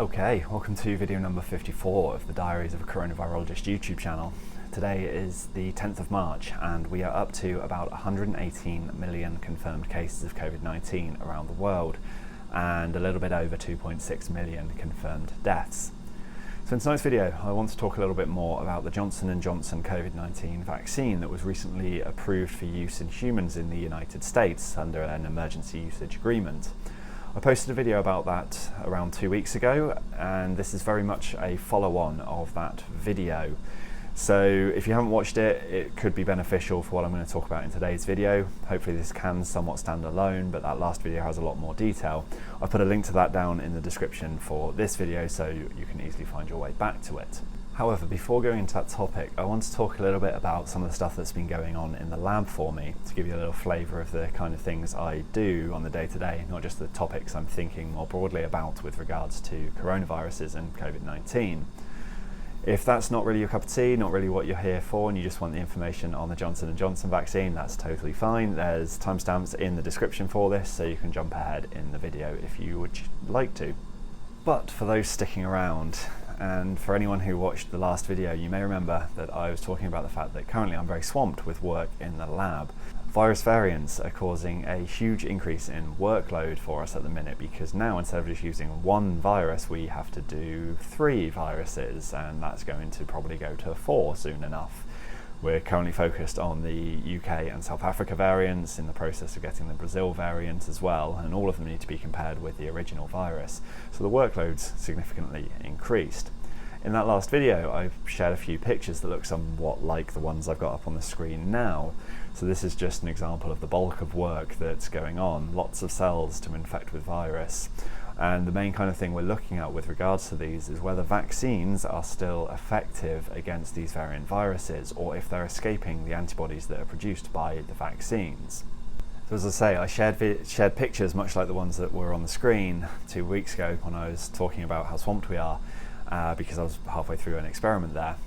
Okay, welcome to video number 54 of the Diaries of a Coronavirologist YouTube channel. Today is the 10th of March and we are up to about 118 million confirmed cases of COVID-19 around the world and a little bit over 2.6 million confirmed deaths. So in tonight's video I want to talk a little bit more about the Johnson&Johnson COVID-19 vaccine that was recently approved for use in humans in the United States under an emergency usage agreement. I posted a video about that around 2 weeks ago, and this is very much a follow-on of that video. So if you haven't watched it, it could be beneficial for what I'm going to talk about in today's video. Hopefully this can somewhat stand alone, but that last video has a lot more detail. I put a link to that down in the description for this video so you can easily find your way back to it. However, before going into that topic, I want to talk a little bit about some of the stuff that's been going on in the lab for me, to give you a little flavour of the kind of things I do on the day-to-day, not just the topics I'm thinking more broadly about with regards to coronaviruses and COVID-19. If that's not really your cup of tea, not really what you're here for, and you just want the information on the Johnson&Johnson vaccine, that's totally fine. There's timestamps in the description for this, so you can jump ahead in the video if you would like to. But for those sticking around, and for anyone who watched the last video, you may remember that I was talking about the fact that currently I'm very swamped with work in the lab. Virus variants are causing a huge increase in workload for us at the minute, because now instead of just using one virus we have to do 3 viruses, and that's going to probably go to 4 soon enough. We're currently focused on the UK and South Africa variants, in the process of getting the Brazil variant as well, and all of them need to be compared with the original virus. So the workload's significantly increased. In that last video, I shared a few pictures that look somewhat like the ones I've got up on the screen now. So this is just an example of the bulk of work that's going on, lots of cells to infect with virus. And the main kind of thing we're looking at with regards to these is whether vaccines are still effective against these variant viruses, or if they're escaping the antibodies that are produced by the vaccines. So as I say, I shared pictures much like the ones that were on the screen 2 weeks ago when I was talking about how swamped we are, because I was halfway through an experiment there.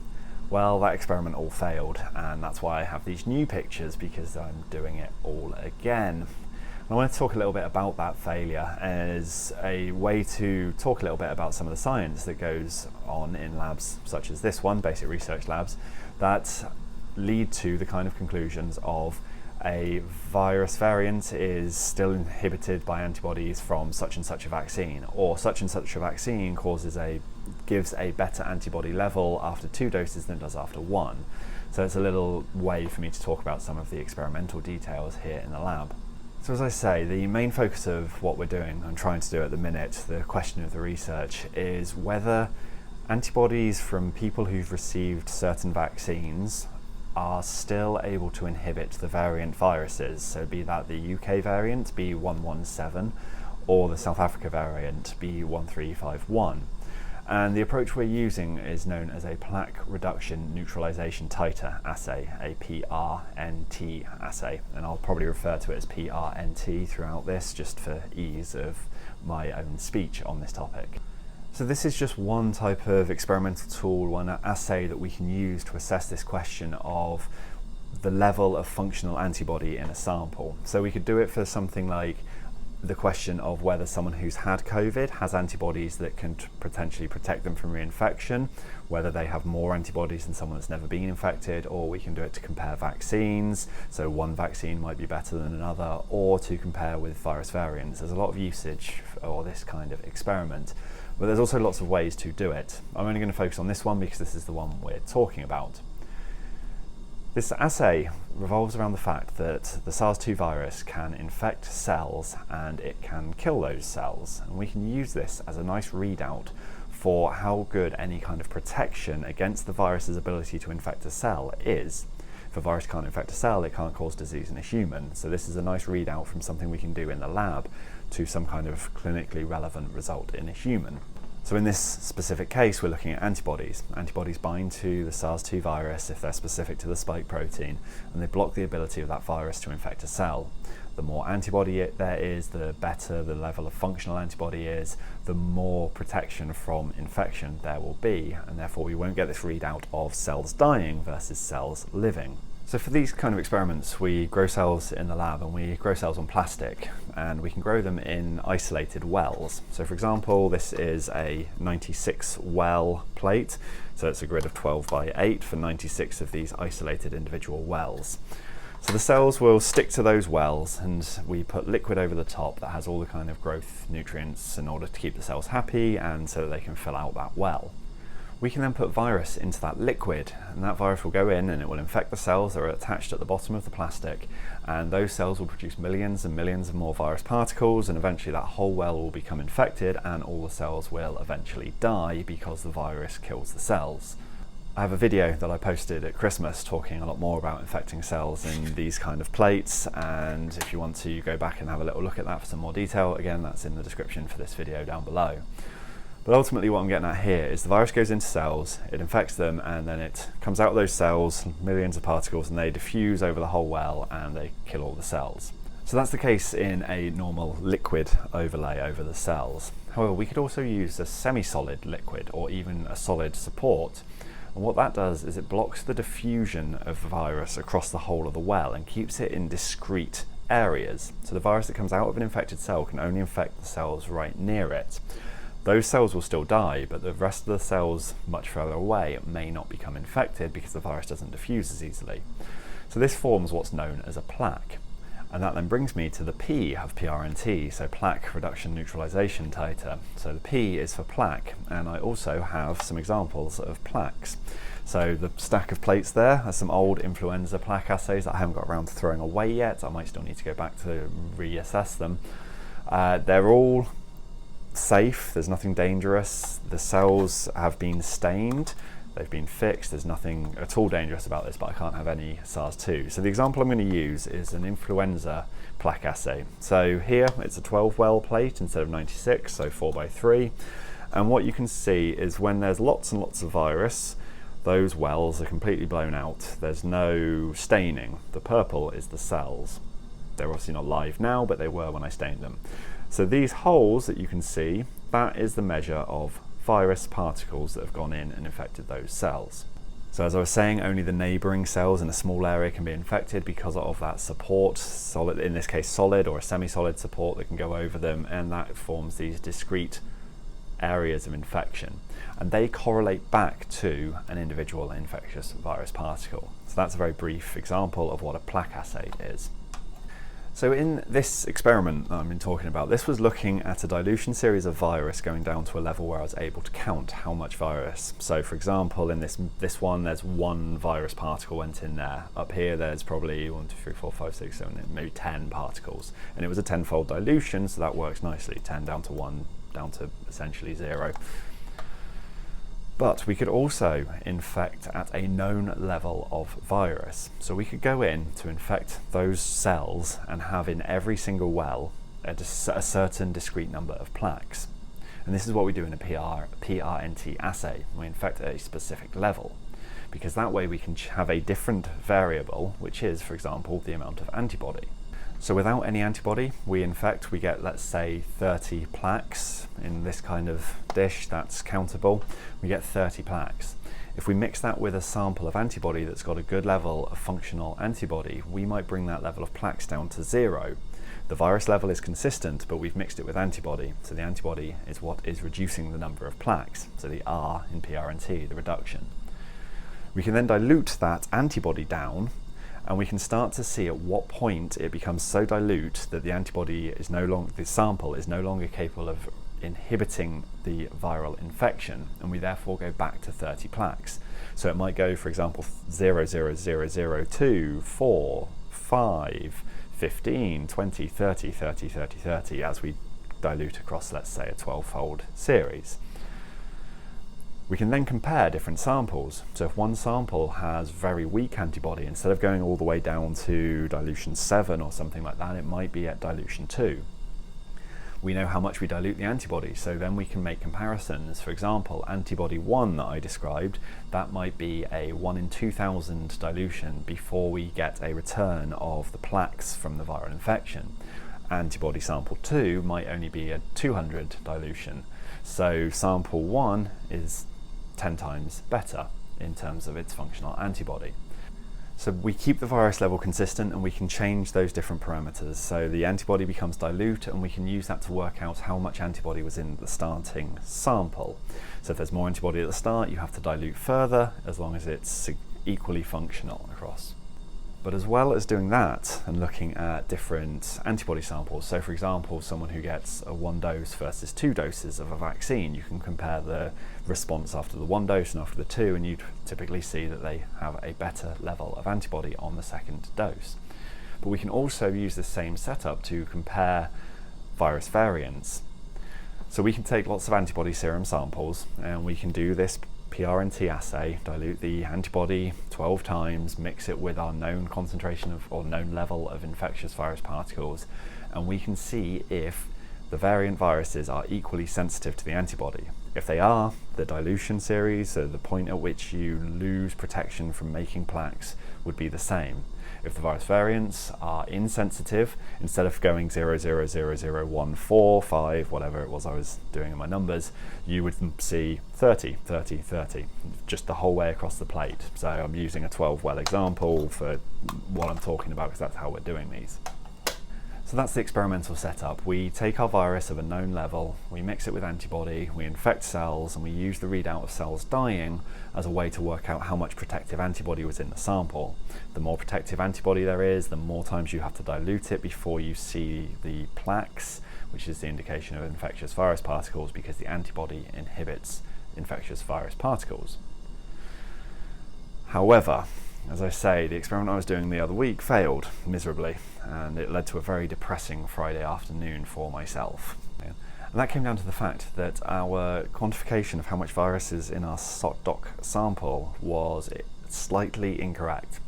Well, that experiment all failed, and that's why I have these new pictures, because I'm doing it all again. I want to talk a little bit about that failure as a way to talk a little bit about some of the science that goes on in labs such as this one, basic research labs, that lead to the kind of conclusions of a virus variant is still inhibited by antibodies from such and such a vaccine, or such and such a vaccine gives a better antibody level after 2 doses than it does after 1. So it's a little way for me to talk about some of the experimental details here in the lab. So as I say, the main focus of what we're doing and trying to do at the minute, the question of the research, is whether antibodies from people who've received certain vaccines are still able to inhibit the variant viruses, so be that the UK variant, B117, or the South Africa variant, B1351. And the approach we're using is known as a plaque reduction neutralization titer assay, a PRNT assay, and I'll probably refer to it as PRNT throughout this, just for ease of my own speech on this topic. So this is just one type of experimental tool, one assay that we can use to assess this question of the level of functional antibody in a sample. So we could do it for something like the question of whether someone who's had COVID has antibodies that can potentially protect them from reinfection, whether they have more antibodies than someone that's never been infected, or we can do it to compare vaccines, so one vaccine might be better than another, or to compare with virus variants. There's a lot of usage for this kind of experiment, but there's also lots of ways to do it. I'm only going to focus on this one because this is the one we're talking about. This assay revolves around the fact that the SARS-2 virus can infect cells and it can kill those cells, and we can use this as a nice readout for how good any kind of protection against the virus's ability to infect a cell is. If a virus can't infect a cell, it can't cause disease in a human, so this is a nice readout from something we can do in the lab to some kind of clinically relevant result in a human. So in this specific case, we're looking at antibodies. Antibodies bind to the SARS-2 virus if they're specific to the spike protein, and they block the ability of that virus to infect a cell. The more antibody there is, the better the level of functional antibody is, the more protection from infection there will be, and therefore we won't get this readout of cells dying versus cells living. So for these kind of experiments, we grow cells in the lab and we grow cells on plastic, and we can grow them in isolated wells. So for example, this is a 96 well plate. So it's a grid of 12 by 8 for 96 of these isolated individual wells. So the cells will stick to those wells, and we put liquid over the top that has all the kind of growth nutrients in order to keep the cells happy and so that they can fill out that well. We can then put virus into that liquid, and that virus will go in and it will infect the cells that are attached at the bottom of the plastic, and those cells will produce millions and millions of more virus particles, and eventually that whole well will become infected and all the cells will eventually die because the virus kills the cells. I have a video that I posted at Christmas talking a lot more about infecting cells in these kind of plates, and if you want to go back and have a little look at that for some more detail, again, that's in the description for this video down below. But ultimately what I'm getting at here is the virus goes into cells, it infects them, and then it comes out of those cells, millions of particles, and they diffuse over the whole well and they kill all the cells. So that's the case in a normal liquid overlay over the cells. However, we could also use a semi-solid liquid or even a solid support. And what that does is it blocks the diffusion of the virus across the whole of the well and keeps it in discrete areas. So the virus that comes out of an infected cell can only infect the cells right near it. Those cells will still die, but the rest of the cells much further away may not become infected because the virus doesn't diffuse as easily. So this forms what's known as a plaque. And that then brings me to the P of PRNT, so plaque reduction neutralization titer. So the P is for plaque, and I also have some examples of plaques. So the stack of plates there are some old influenza plaque assays that I haven't got around to throwing away yet. I might still need to go back to reassess them. They're all safe, there's nothing dangerous. The cells have been stained, they've been fixed, there's nothing at all dangerous about this, but I can't have any SARS-2. So the example I'm going to use is an influenza plaque assay. So here it's a 12 well plate instead of 96, so 4 by 3. And what you can see is when there's lots and lots of virus, those wells are completely blown out. There's no staining. The purple is the cells. They're obviously not live now, but they were when I stained them. So these holes that you can see, that is the measure of virus particles that have gone in and infected those cells. So as I was saying, only the neighbouring cells in a small area can be infected because of that support, solid, in this case solid or a semi-solid support that can go over them, and that forms these discrete areas of infection. And they correlate back to an individual infectious virus particle. So that's a very brief example of what a plaque assay is. So in this experiment that I've been talking about, this was looking at a dilution series of virus going down to a level where I was able to count how much virus. So for example, in this one, there's one virus particle went in there. Up here, there's probably 1, 2, 3, 4, 5, 6, 7, maybe 10 particles. And it was a 10-fold dilution, so that works nicely. 10 down to 1, down to essentially 0. But we could also infect at a known level of virus. So we could go in to infect those cells and have in every single well a certain discrete number of plaques. And this is what we do in a PRNT assay. We infect at a specific level, because that way we can have a different variable, which is, for example, the amount of antibody. So without any antibody, we infect, we get, let's say, 30 plaques. In this kind of dish, that's countable. We get 30 plaques. If we mix that with a sample of antibody that's got a good level of functional antibody, we might bring that level of plaques down to 0. The virus level is consistent, but we've mixed it with antibody. So the antibody is what is reducing the number of plaques. So the R in PRNT, the reduction. We can then dilute that antibody down, and we can start to see at what point it becomes so dilute that the antibody is no longer, the sample is no longer capable of inhibiting the viral infection, and we therefore go back to 30 plaques. So it might go, for example, 0, 0, 0, 0, 2, 4, 5, 15, 20, 30, 30, 30, 30, as we dilute across, let's say, a 12-fold series. We can then compare different samples. So if one sample has very weak antibody, instead of going all the way down to dilution 7 or something like that, it might be at dilution 2. We know how much we dilute the antibody, so then we can make comparisons. For example, antibody 1 that I described, that might be a 1 in 2,000 dilution before we get a return of the plaques from the viral infection. Antibody sample 2 might only be a 200 dilution. So sample 1 is 10 times better in terms of its functional antibody. So we keep the virus level consistent and we can change those different parameters. So the antibody becomes dilute and we can use that to work out how much antibody was in the starting sample. So if there's more antibody at the start, you have to dilute further as long as it's equally functional across. But as well as doing that and looking at different antibody samples, so for example, someone who gets a 1 dose versus 2 doses of a vaccine, you can compare the response after the 1 dose and after the 2, and you'd typically see that they have a better level of antibody on the 2nd dose. But we can also use the same setup to compare virus variants. So we can take lots of antibody serum samples and we can do this PRNT assay, dilute the antibody 12 times, mix it with our known concentration of or known level of infectious virus particles, and we can see if the variant viruses are equally sensitive to the antibody. If they are, the dilution series, so the point at which you lose protection from making plaques, would be the same. If the virus variants are insensitive, instead of going 0.000014, whatever it was I was doing in my numbers, you would see 30, 30, 30, just the whole way across the plate. So I'm using a 12-well example for what I'm talking about because that's how we're doing these. So that's the experimental setup. We take our virus of a known level, we mix it with antibody, we infect cells, and we use the readout of cells dying as a way to work out how much protective antibody was in the sample. The more protective antibody there is, the more times you have to dilute it before you see the plaques, which is the indication of infectious virus particles, because the antibody inhibits infectious virus particles. However, as I say, the experiment I was doing the other week failed miserably, and it led to a very depressing Friday afternoon for myself. And that came down to the fact that our quantification of how much virus is in our doc sample was slightly incorrect.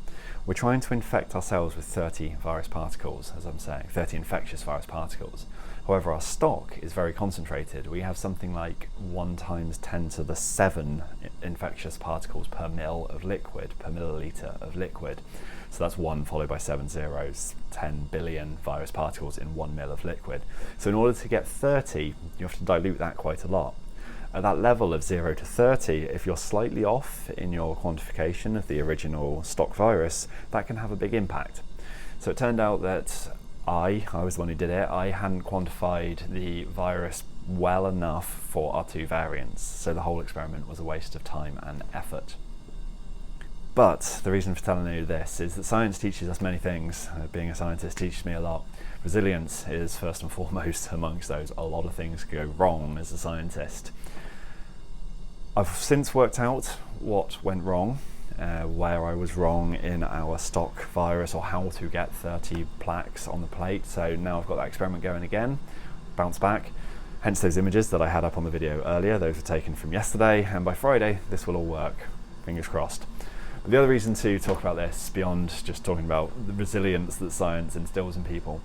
We're trying to infect our cells with 30 virus particles, as I'm saying, 30 infectious virus particles. However, our stock is very concentrated. We have something like 1 × 10⁷ infectious particles per mil of liquid, per milliliter of liquid. So that's 1 followed by 7 zeros, 10 billion virus particles in 1 mil of liquid. So in order to get 30, you have to dilute that quite a lot. At that level of 0 to 30, if you're slightly off in your quantification of the original stock virus, that can have a big impact. So it turned out that I was the one who did it, I hadn't quantified the virus well enough for our 2 variants, so the whole experiment was a waste of time and effort. But the reason for telling you this is that science teaches us many things. Being a scientist teaches me a lot. Resilience is first and foremost amongst those. A lot of things go wrong as a scientist. I've since worked out what went wrong, where I was wrong in our stock virus, or how to get 30 plaques on the plate. So now I've got that experiment going again, bounce back. Hence those images that I had up on the video earlier, those were taken from yesterday, and by Friday this will all work, fingers crossed. But the other reason to talk about this, beyond just talking about the resilience that science instills in people,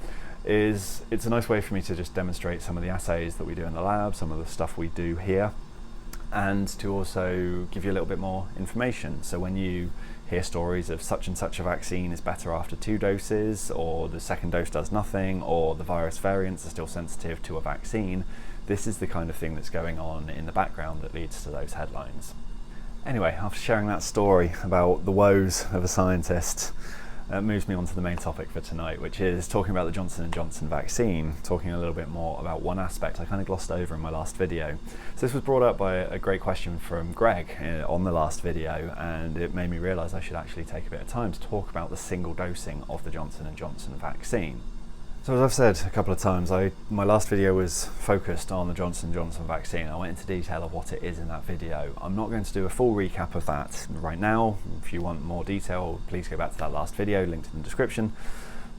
is it's a nice way for me to just demonstrate some of the assays that we do in the lab, some of the stuff we do here, and to also give you a little bit more information. So when you hear stories of such and such a vaccine is better after 2 doses, or the 2nd dose does nothing, or the virus variants are still sensitive to a vaccine, this is the kind of thing that's going on in the background that leads to those headlines. Anyway, after sharing that story about the woes of a scientist, that moves me on to the main topic for tonight, which is talking about the Johnson&Johnson vaccine, talking a little bit more about one aspect I kind of glossed over in my last video. So this was brought up by a great question from Greg on the last video, and it made me realise I should actually take a bit of time to talk about the single dosing of the Johnson&Johnson vaccine. So as I've said a couple of times, my last video was focused on the Johnson&Johnson vaccine. I went into detail of what it is in that video. I'm not going to do a full recap of that right now. If you want more detail, please go back to that last video, linked in the description.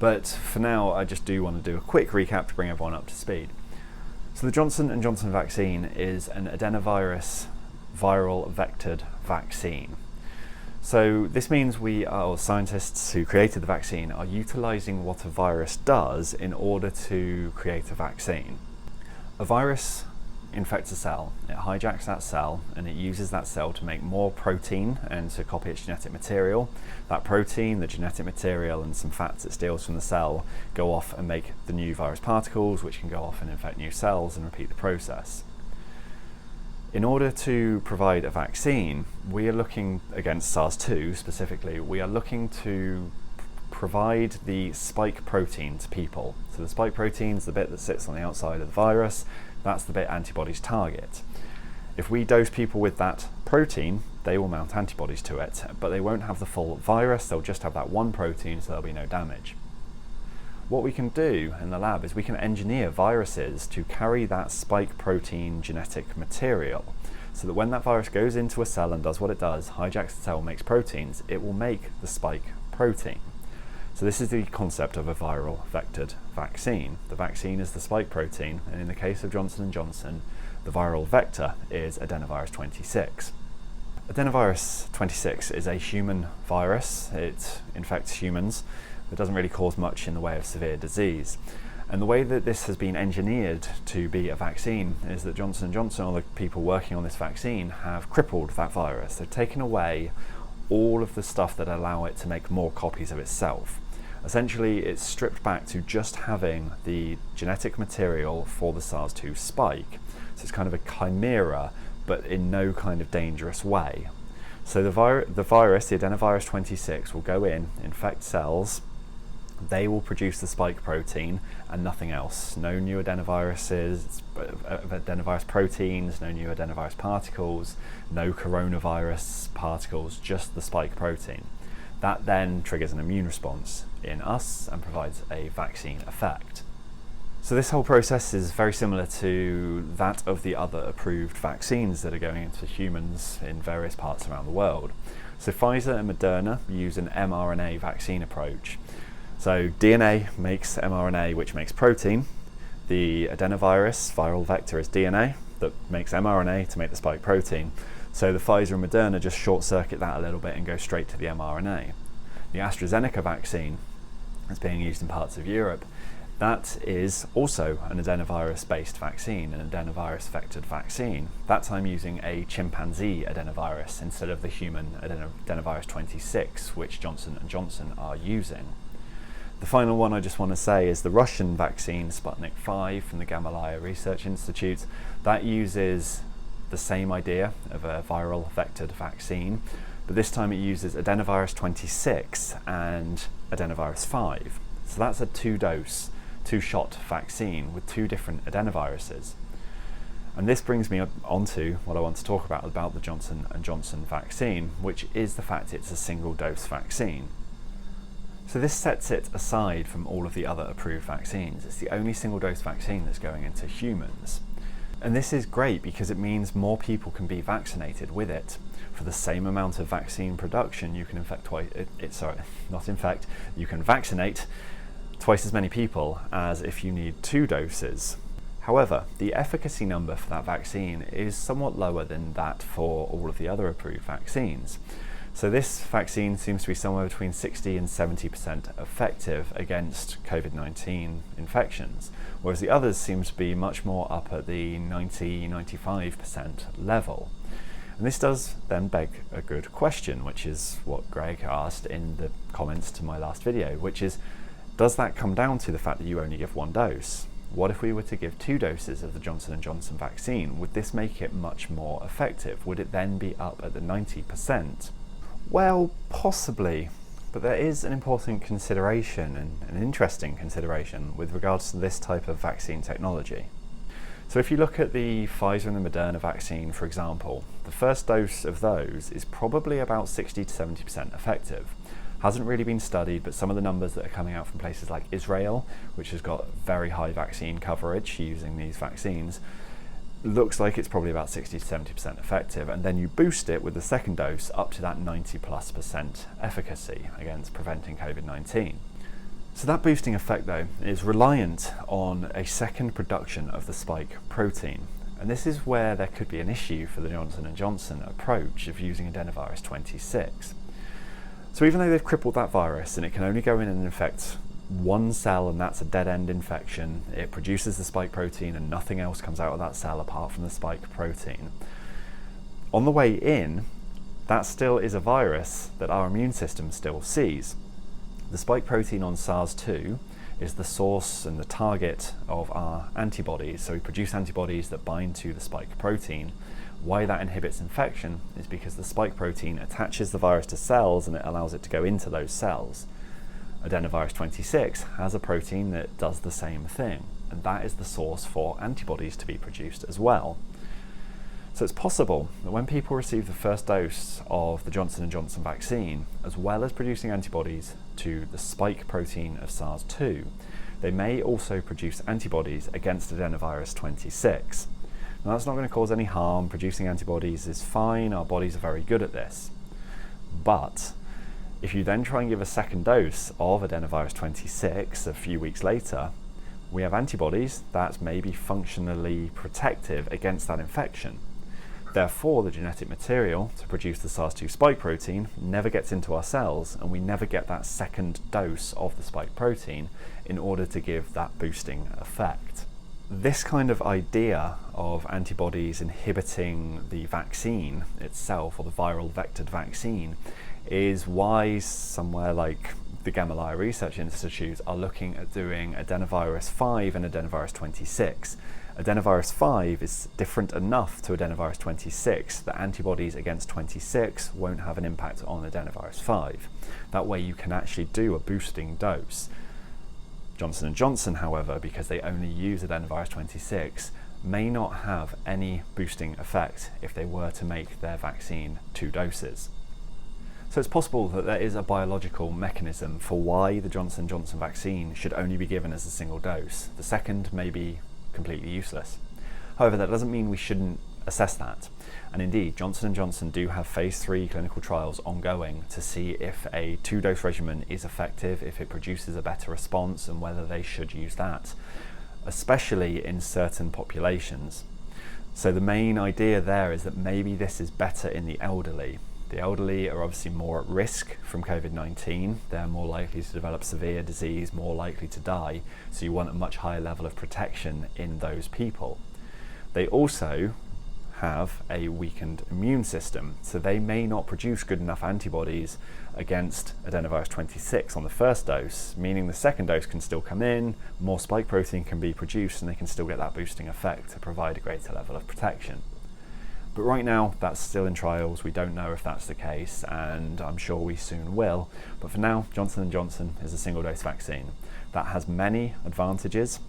But for now, I just do want to do a quick recap to bring everyone up to speed. So the Johnson&Johnson vaccine is an adenovirus viral vectored vaccine. So this means scientists who created the vaccine are utilising what a virus does in order to create a vaccine. A virus infects a cell, it hijacks that cell, and it uses that cell to make more protein and to copy its genetic material. That protein, the genetic material, and some fats it steals from the cell go off and make the new virus particles, which can go off and infect new cells and repeat the process. In order to provide a vaccine, we are looking, against SARS-2 specifically, we are looking to provide the spike protein to people. So the spike protein is the bit that sits on the outside of the virus. That's the bit antibodies target. If we dose people with that protein, they will mount antibodies to it, but they won't have the full virus, they'll just have that one protein, so there'll be no damage. What we can do in the lab is we can engineer viruses to carry that spike protein genetic material, so that when that virus goes into a cell and does what it does, hijacks the cell, makes proteins, it will make the spike protein. So this is the concept of a viral vectored vaccine. The vaccine is the spike protein, and in the case of Johnson&Johnson, the viral vector is adenovirus 26. Adenovirus 26 is a human virus. It infects humans. It doesn't really cause much in the way of severe disease. And the way that this has been engineered to be a vaccine is that Johnson&Johnson, or the people working on this vaccine, have crippled that virus. They've taken away all of the stuff that allow it to make more copies of itself. Essentially, it's stripped back to just having the genetic material for the SARS-2 spike. So it's kind of a chimera, but in no kind of dangerous way. So the virus, the adenovirus 26, will go in, infect cells. They will produce the spike protein and nothing else. No new adenoviruses, adenovirus proteins, no new adenovirus particles, no coronavirus particles, just the spike protein. That then triggers an immune response in us and provides a vaccine effect. So this whole process is very similar to that of the other approved vaccines that are going into humans in various parts around the world. So Pfizer and Moderna use an mRNA vaccine approach. So DNA makes mRNA, which makes protein. The adenovirus viral vector is DNA that makes mRNA to make the spike protein. So the Pfizer and Moderna just short circuit that a little bit and go straight to the mRNA. The AstraZeneca vaccine that's being used in parts of Europe, that is also an adenovirus-based vaccine, an adenovirus vectored vaccine, that time using a chimpanzee adenovirus instead of the human adenovirus 26, which Johnson&Johnson are using. The final one I just want to say is the Russian vaccine, Sputnik 5 from the Gamaleya Research Institute. That uses the same idea of a viral vectored vaccine, but this time it uses adenovirus 26 and adenovirus 5. So that's a two-shot vaccine with two different adenoviruses. And this brings me onto what I want to talk about the Johnson&Johnson vaccine, which is the fact it's a single-dose vaccine. So this sets it aside from all of the other approved vaccines. It's the only single-dose vaccine that's going into humans. And this is great because it means more people can be vaccinated with it. For the same amount of vaccine production, you can you can vaccinate twice as many people as if you need 2 doses. However, the efficacy number for that vaccine is somewhat lower than that for all of the other approved vaccines. So this vaccine seems to be somewhere between 60 and 70% effective against COVID-19 infections, whereas the others seem to be much more up at the 90-95% level. And this does then beg a good question, which is what Greg asked in the comments to my last video, which is, does that come down to the fact that you only give 1 dose? What if we were to give 2 doses of the Johnson&Johnson vaccine? Would this make it much more effective? Would it then be up at the 90%? Well, possibly, but there is an important consideration and an interesting consideration with regards to this type of vaccine technology. So if you look at the Pfizer and the Moderna vaccine, for example, the first dose of those is probably about 60 to 70% effective. Hasn't really been studied, but some of the numbers that are coming out from places like Israel, which has got very high vaccine coverage using these vaccines, looks like it's probably about 60 to 70% effective, and then you boost it with the second dose up to that 90+% efficacy against preventing COVID-19. So that boosting effect though is reliant on a second production of the spike protein, and this is where there could be an issue for the Johnson&Johnson approach of using adenovirus 26. So even though they've crippled that virus and it can only go in and infect 1 cell, and that's a dead-end infection, it produces the spike protein and nothing else comes out of that cell apart from the spike protein. On the way in, that still is a virus that our immune system still sees. The spike protein on SARS-2 is the source and the target of our antibodies. So we produce antibodies that bind to the spike protein Why that inhibits infection is because the spike protein attaches the virus to cells and it allows it to go into those cells. Adenovirus 26 has a protein that does the same thing, and that is the source for antibodies to be produced as well. So it's possible that when people receive the first dose of the Johnson&Johnson vaccine, as well as producing antibodies to the spike protein of SARS-2, they may also produce antibodies against adenovirus 26. Now that's not going to cause any harm. Producing antibodies is fine. Our bodies are very good at this. But if you then try and give a second dose of adenovirus 26 a few weeks later, we have antibodies that may be functionally protective against that infection. Therefore, the genetic material to produce the SARS-2 spike protein never gets into our cells, and we never get that second dose of the spike protein in order to give that boosting effect. This kind of idea of antibodies inhibiting the vaccine itself, or the viral vectored vaccine, is why somewhere like the Gamaleya Research Institute are looking at doing adenovirus 5 and adenovirus 26. Adenovirus 5 is different enough to adenovirus 26 that antibodies against 26 won't have an impact on adenovirus 5. That way you can actually do a boosting dose. Johnson&Johnson, however, because they only use adenovirus 26, may not have any boosting effect if they were to make their vaccine 2 doses. So it's possible that there is a biological mechanism for why the Johnson&Johnson vaccine should only be given as a single dose. The second may be completely useless. However, that doesn't mean we shouldn't assess that. And indeed, Johnson&Johnson do have phase 3 clinical trials ongoing to see if a 2-dose regimen is effective, if it produces a better response, and whether they should use that, especially in certain populations. So the main idea there is that maybe this is better in the elderly. The elderly are obviously more at risk from COVID-19. They're more likely to develop severe disease, more likely to die, so you want a much higher level of protection in those people. They also have a weakened immune system, so they may not produce good enough antibodies against adenovirus 26 on the first dose, meaning the second dose can still come in, more spike protein can be produced, and they can still get that boosting effect to provide a greater level of protection. But right now, that's still in trials. We don't know if that's the case, and I'm sure we soon will. But for now, Johnson&Johnson is a single-dose vaccine. That has many advantages.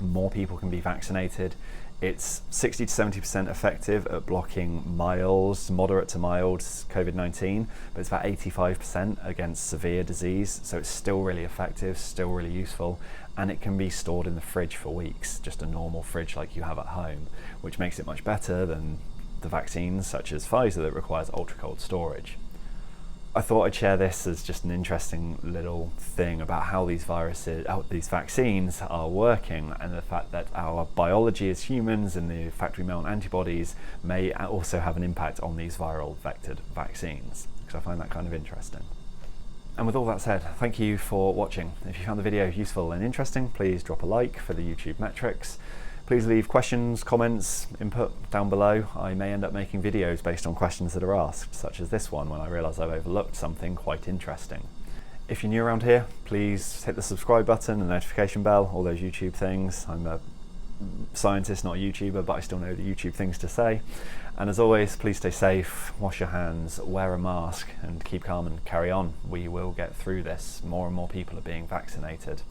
More people can be vaccinated. It's 60 to 70% effective at blocking mild, moderate to mild COVID-19, but it's about 85% against severe disease. So it's still really effective, still really useful, and it can be stored in the fridge for weeks, just a normal fridge like you have at home, which makes it much better than the vaccines such as Pfizer that requires ultra-cold storage. I thought I'd share this as just an interesting little thing about how these vaccines are working, and the fact that our biology as humans and the fact we mount antibodies may also have an impact on these viral vectored vaccines, because I find that kind of interesting. And with all that said, thank you for watching. If you found the video useful and interesting, please drop a like for the YouTube metrics. Please leave questions, comments, input down below. I may end up making videos based on questions that are asked, such as this one when I realise I've overlooked something quite interesting. If you're new around here, please hit the subscribe button and notification bell, all those YouTube things. I'm a scientist, not a YouTuber, but I still know the YouTube things to say. And as always, please stay safe, wash your hands, wear a mask, and keep calm and carry on. We will get through this. More and more people are being vaccinated.